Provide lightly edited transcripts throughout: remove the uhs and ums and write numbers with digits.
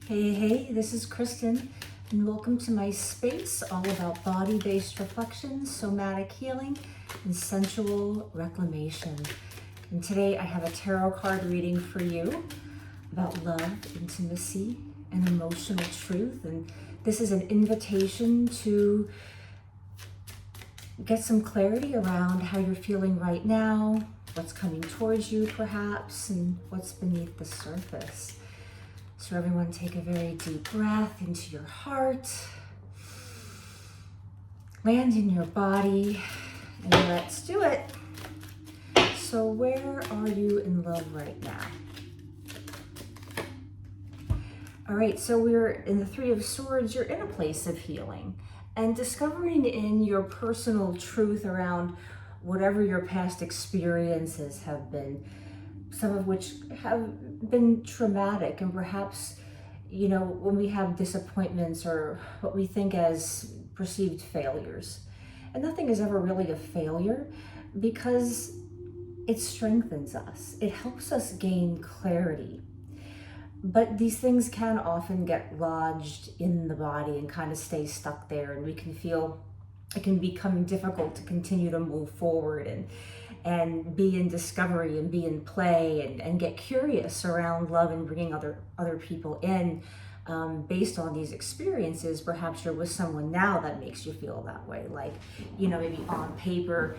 Hey, this is Kristen, and welcome to my space all about body-based reflections, somatic healing, and sensual reclamation. And today I have a tarot card reading for you about love, intimacy, and emotional truth. And this is an invitation to get some clarity around how you're feeling right now, what's coming towards you perhaps, and what's beneath the surface. So everyone take a very deep breath into your heart, land in your body, and let's do it. So where are you in love right now? All right, so we're in the Three of Swords. You're in a place of healing and discovering in your personal truth around whatever your past experiences have been, some of which have been traumatic, and perhaps, you know, when we have disappointments or what we think as perceived failures. And nothing is ever really a failure because it strengthens us. It helps us gain clarity. But these things can often get lodged in the body and kind of stay stuck there, and we can feel it can become difficult to continue to move forward and be in discovery and be in play and get curious around love and bringing other people in based on these experiences. Perhaps you're with someone now that makes you feel that way. Like, you know, maybe on paper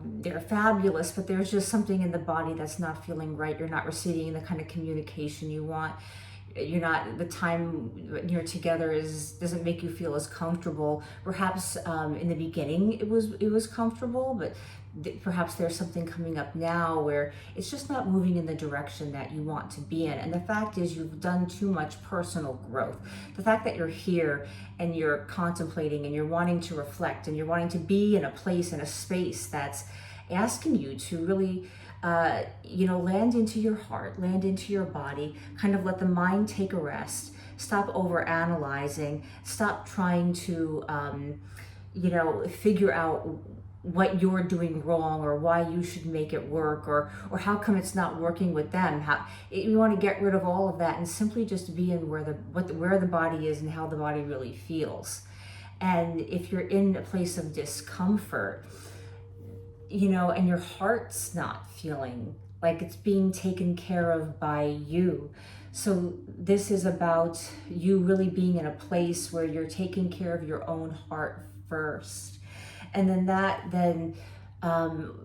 they're fabulous, but there's just something in the body that's not feeling right. You're not receiving the kind of communication you want. You're not, the time you're together doesn't make you feel as comfortable. Perhaps in the beginning it was comfortable, but perhaps there's something coming up now where it's just not moving in the direction that you want to be in. And the fact is, you've done too much personal growth. The fact that you're here and you're contemplating and you're wanting to reflect and you're wanting to be in a place, in a space that's asking you to really land into your heart, land into your body, kind of let the mind take a rest, stop over analyzing, stop trying to, figure out what you're doing wrong or why you should make it work or how come it's not working with them. You want to get rid of all of that and simply just be in where the body is and how the body really feels. And if you're in a place of discomfort, and your heart's not feeling like it's being taken care of by you. So this is about you really being in a place where you're taking care of your own heart first. And then that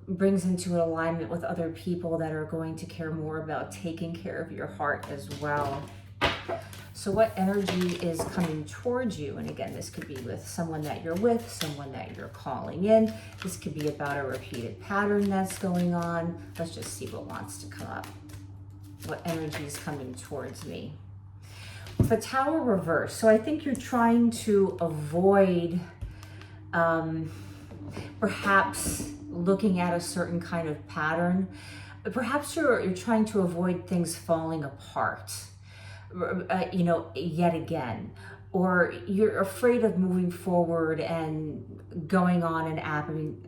brings into an alignment with other people that are going to care more about taking care of your heart as well. So what energy is coming towards you? And again, this could be with someone that you're with, someone that you're calling in. This could be about a repeated pattern that's going on. Let's just see what wants to come up. What energy is coming towards me? The Tower reverse. So I think you're trying to avoid perhaps looking at a certain kind of pattern. Perhaps you're trying to avoid things falling apart. Yet again, or you're afraid of moving forward and going on an app. I mean,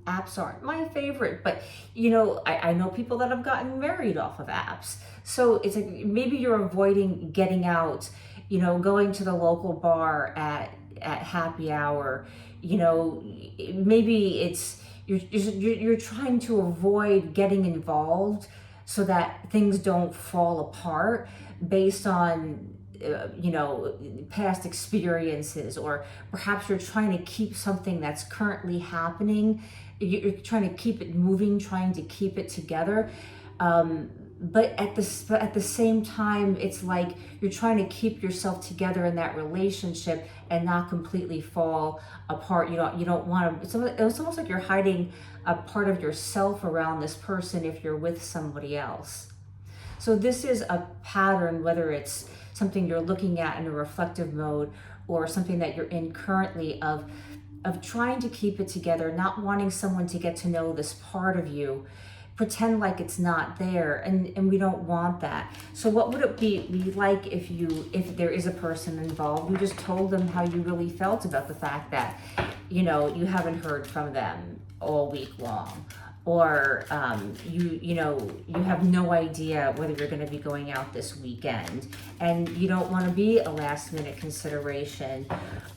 apps aren't my favorite, but I know people that have gotten married off of apps. So it's like maybe you're avoiding getting out, going to the local bar at happy hour. Maybe it's you're trying to avoid getting involved so that things don't fall apart based on past experiences, or perhaps you're trying to keep something that's currently happening. You're trying to keep it moving, trying to keep it together. But at the same time, it's like you're trying to keep yourself together in that relationship and not completely fall apart. You don't want to. It's almost like you're hiding a part of yourself around this person if you're with somebody else. So this is a pattern, whether it's something you're looking at in a reflective mode or something that you're in currently, of trying to keep it together, not wanting someone to get to know this part of you, pretend like it's not there, and we don't want that. So what would it be like if there is a person involved, you just told them how you really felt about the fact that you haven't heard from them all week long, or you have no idea whether you're going to be going out this weekend, and you don't want to be a last minute consideration,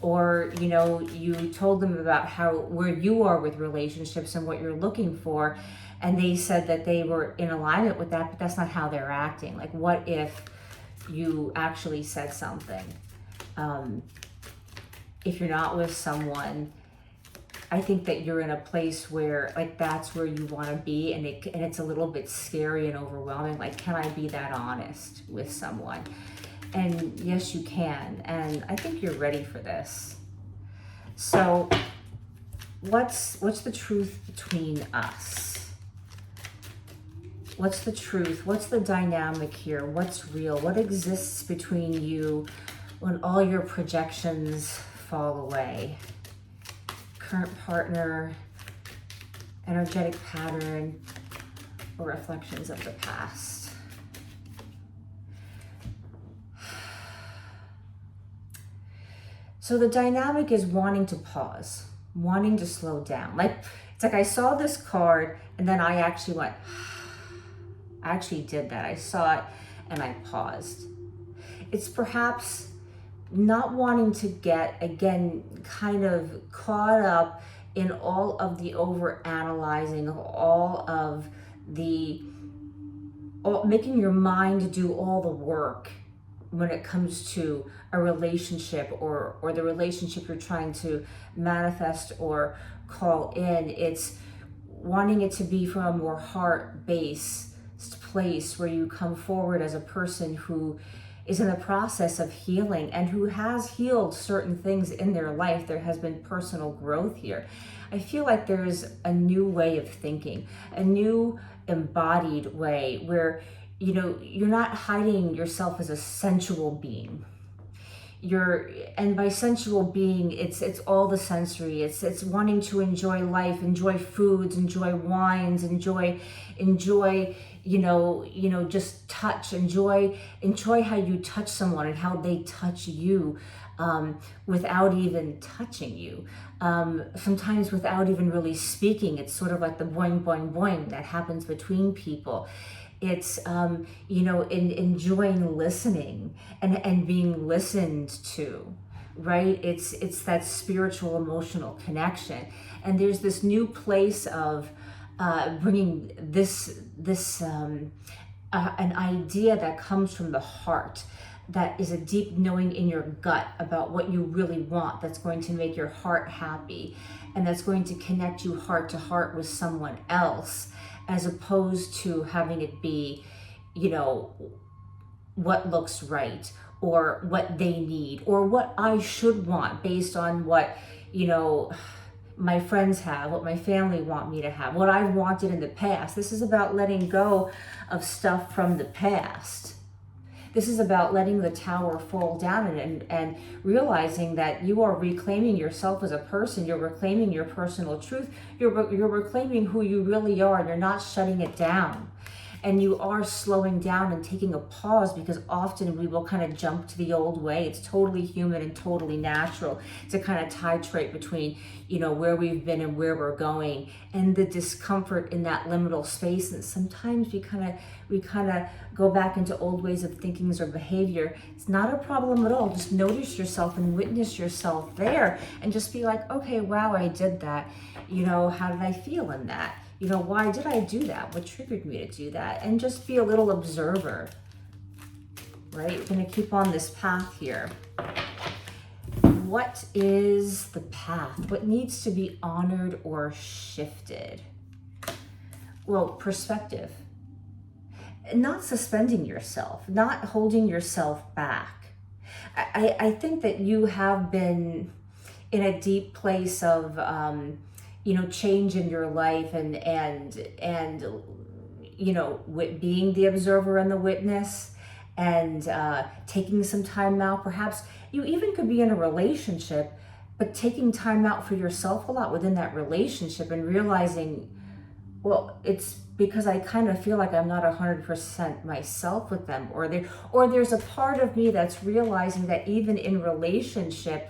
or you told them about where you are with relationships and what you're looking for, and they said that they were in alignment with that, but that's not how they're acting. Like, what if you actually said something? If you're not with someone, I think that you're in a place where, like, that's where you want to be, and it's a little bit scary and overwhelming. Like, can I be that honest with someone? And yes, you can. And I think you're ready for this. So, what's the truth between us? What's the truth? What's the dynamic here? What's real? What exists between you when all your projections fall away? Current partner, energetic pattern, or reflections of the past. So the dynamic is wanting to pause, wanting to slow down. It's like I saw this card and then I actually went, I actually did that. I saw it and I paused. It's perhaps not wanting to get, again, kind of caught up in all of the over-analyzing of all of making your mind do all the work when it comes to a relationship or the relationship you're trying to manifest or call in. It's wanting it to be from a more heart-based place where you come forward as a person who is in the process of healing and who has healed certain things in their life. There has been personal growth here. I feel like there's a new way of thinking, a new embodied way where, you're not hiding yourself as a sensual being. And by sensual being, it's all the sensory. It's wanting to enjoy life, enjoy foods, enjoy wines, enjoy, just touch, enjoy how you touch someone and how they touch you, without even touching you. Sometimes without even really speaking. It's sort of like the boing, boing, boing that happens between people. It's, enjoying listening and being listened to, right? It's that spiritual, emotional connection. And there's this new place of bringing an idea that comes from the heart, that is a deep knowing in your gut about what you really want, that's going to make your heart happy, and that's going to connect you heart to heart with someone else, as opposed to having it be, what looks right, or what they need, or what I should want based on what, my friends have, what my family want me to have, what I've wanted in the past. This is about letting go of stuff from the past. This is about letting the tower fall down and realizing that you are reclaiming yourself as a person. You're reclaiming your personal truth. You're reclaiming who you really are, and you're not shutting it down. And you are slowing down and taking a pause, because often we will kind of jump to the old way. It's totally human and totally natural to kind of titrate between, where we've been and where we're going, and the discomfort in that liminal space. And sometimes we kind of go back into old ways of thinking or behavior. It's not a problem at all. Just notice yourself and witness yourself there, and just be like, okay, wow, I did that. How did I feel in that? Why did I do that? What triggered me to do that? And just be a little observer, right? We're going to keep on this path here. What is the path? What needs to be honored or shifted? Well, perspective. Not suspending yourself, not holding yourself back. I think that you have been in a deep place of, change in your life and being the observer and the witness, and taking some time out. Perhaps you even could be in a relationship, but taking time out for yourself a lot within that relationship, and realizing, well, it's because I kind of feel like I'm not 100% myself with them, or there's a part of me that's realizing that even in relationship,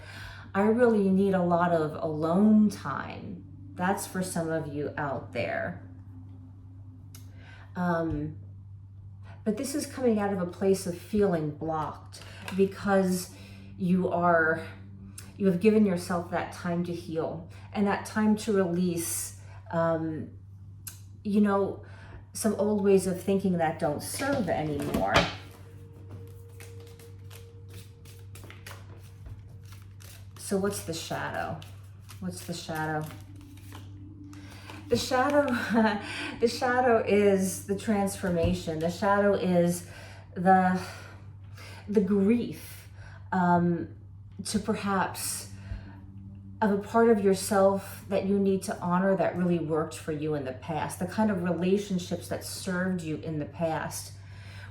I really need a lot of alone time. That's for some of you out there. But this is coming out of a place of feeling blocked because you have given yourself that time to heal and that time to release, some old ways of thinking that don't serve anymore. So what's the shadow? What's the shadow? The shadow is the transformation. The shadow is the grief to perhaps of a part of yourself that you need to honor that really worked for you in the past, the kind of relationships that served you in the past,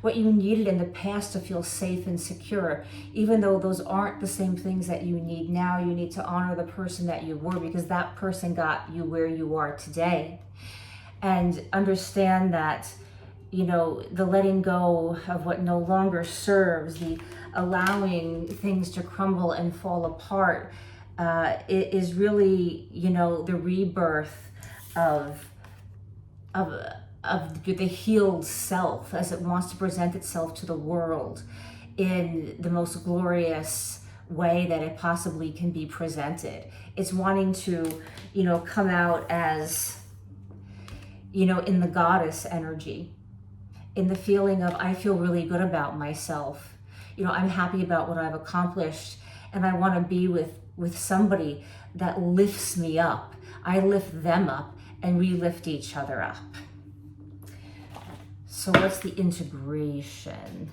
what you needed in the past to feel safe and secure. Even though those aren't the same things that you need now, you need to honor the person that you were because that person got you where you are today. And understand that, the letting go of what no longer serves, the allowing things to crumble and fall apart, it is really, the rebirth of the healed self as it wants to present itself to the world in the most glorious way that it possibly can be presented. It's wanting to, come out as, in the goddess energy, in the feeling of, I feel really good about myself. I'm happy about what I've accomplished, and I want to be with somebody that lifts me up. I lift them up, and we lift each other up. So what's the integration?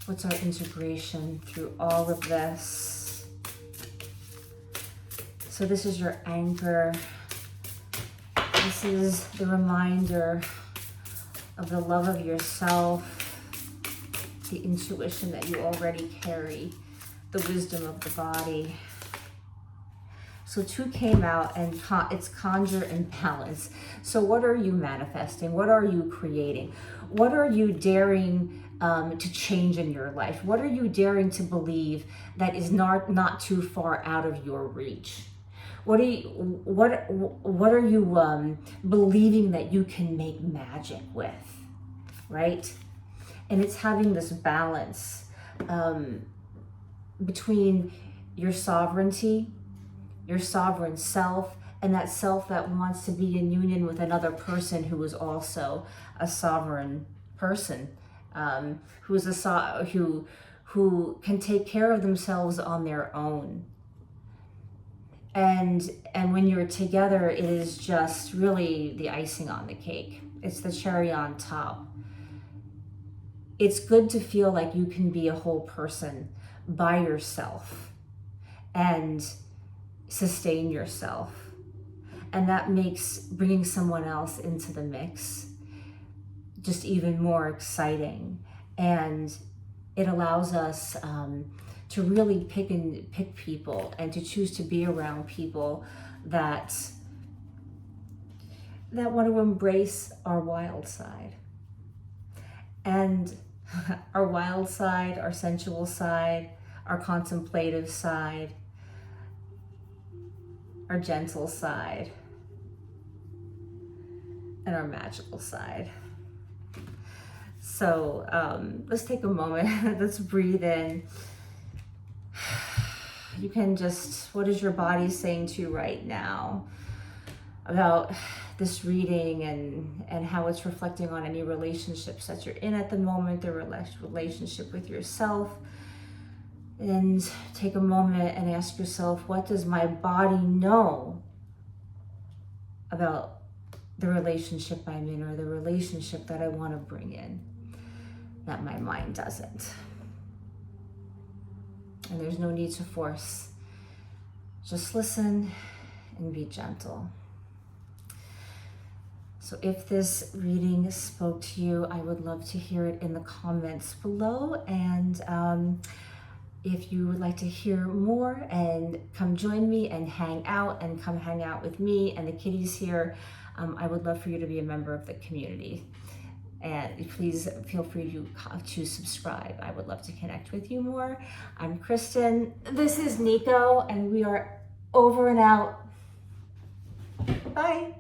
What's our integration through all of this? So this is your anchor. This is the reminder of the love of yourself, the intuition that you already carry, the wisdom of the body. So 2 came out, and it's conjure and balance. So what are you manifesting? What are you creating? What are you daring to change in your life? What are you daring to believe that is not too far out of your reach? What are you believing that you can make magic with, right? And it's having this balance between your sovereignty, your sovereign self, and that self that wants to be in union with another person who is also a sovereign person, who can take care of themselves on their own. And when you're together, it is just really the icing on the cake. It's the cherry on top. It's good to feel like you can be a whole person by yourself and sustain yourself. And that makes bringing someone else into the mix just even more exciting. And it allows us to really pick people and to choose to be around people that want to embrace our wild side. And our wild side, our sensual side, our contemplative side, our gentle side, and our magical side. So let's take a moment. Let's breathe in. You can just, what is your body saying to you right now about this reading and how it's reflecting on any relationships that you're in at the moment, the relationship with yourself? And take a moment and ask yourself, what does my body know about the relationship I'm in, or the relationship that I want to bring in that my mind doesn't? And there's no need to force. Just listen and be gentle. So if this reading spoke to you, I would love to hear it in the comments below. And if you would like to hear more and come join me and hang out, and come hang out with me and the kitties here, I would love for you to be a member of the community. And please feel free to subscribe. I would love to connect with you more. I'm Kristen. This is Nico, and we are over and out. Bye.